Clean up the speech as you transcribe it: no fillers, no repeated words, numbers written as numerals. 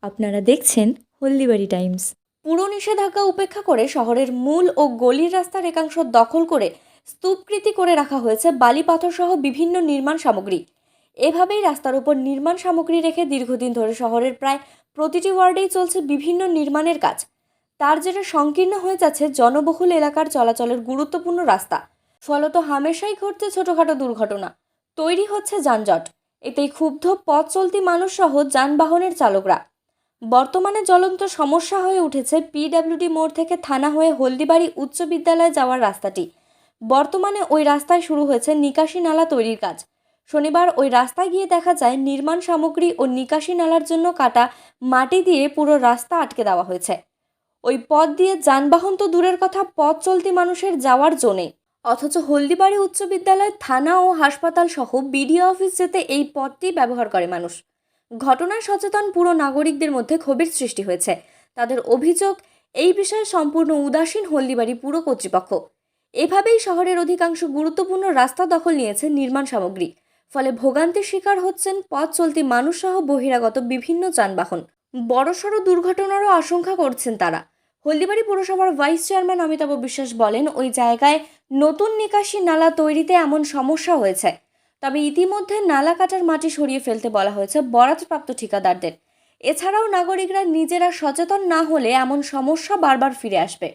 আপনারা দেখছেন হলদিবাড়ি টাইমস। পুরো নিষেধাজ্ঞা উপেক্ষা করে শহরের মূল ও গলির রাস্তার একাংশ দখল করে স্তূপকৃতি করে রাখা হয়েছে বালি পাথর সহ বিভিন্ন নির্মাণ সামগ্রী। এভাবেই রাস্তার উপর নির্মাণ সামগ্রী রেখে দীর্ঘদিন ধরে শহরের প্রায় প্রতিটি ওয়ার্ডেই চলছে বিভিন্ন নির্মাণের কাজ। তার জেরে সংকীর্ণ হয়ে যাচ্ছে জনবহুল এলাকার চলাচলের গুরুত্বপূর্ণ রাস্তা। ফলত হামেশাই ঘটছে ছোটখাটো দুর্ঘটনা, তৈরি হচ্ছে যানজট। এতেই ক্ষুব্ধ পথ চলতি মানুষ সহ যানবাহনের চালকরা। বর্তমানে জ্বলন্ত সমস্যা হয়ে উঠেছে পিডব্লিউডি মোড় থেকে থানা হয়ে হলদিবাড়ি উচ্চ বিদ্যালয়ে যাওয়ার রাস্তাটি। বর্তমানে ওই রাস্তায় শুরু হয়েছে নিকাশি নালা তৈরির কাজ। শনিবার ওই রাস্তায় গিয়ে দেখা যায় নির্মাণ সামগ্রী ও নিকাশি নালার জন্য কাটা মাটি দিয়ে পুরো রাস্তা আটকে দেওয়া হয়েছে। ওই পথ দিয়ে যানবাহন তো দূরের কথা, পথ চলতি মানুষের যাওয়ার জন্যে। অথচ হলদিবাড়ি উচ্চ বিদ্যালয়, থানা ও হাসপাতাল সহ বিডিও অফিস যেতে এই পথটি ব্যবহার করে মানুষ। ঘটনায় সচেতন পুরো নাগরিকদের মধ্যে ক্ষোভের সৃষ্টি হয়েছে। তাদের অভিযোগ, এই বিষয়ে সম্পূর্ণ উদাসীন হলদিবাড়ি পুর কর্তৃপক্ষ। এভাবেই শহরের অধিকাংশ গুরুত্বপূর্ণ রাস্তা দখল নিয়েছে নির্মাণ সামগ্রী। ফলে ভোগান্তির শিকার হচ্ছেন পথ চলতি মানুষ সহ বহিরাগত বিভিন্ন যানবাহন। বড়সড় দুর্ঘটনারও আশঙ্কা করছেন তারা। হলদিবাড়ি পুরসভার ভাইস চেয়ারম্যান অমিতাভ বিশ্বাস বলেন, ওই জায়গায় নতুন নিকাশি নালা তৈরিতে এমন সমস্যা হয়েছে। তবে ইতিমধ্যে নালা কাটার মাটি সরিয়ে ফেলতে বলা হয়েছে বরাদ্দপ্রাপ্ত ঠিকাদারদের। এছাড়াও নাগরিকরা নিজেরা সচেতন না হলে এমন সমস্যা বারবার ফিরে আসবে।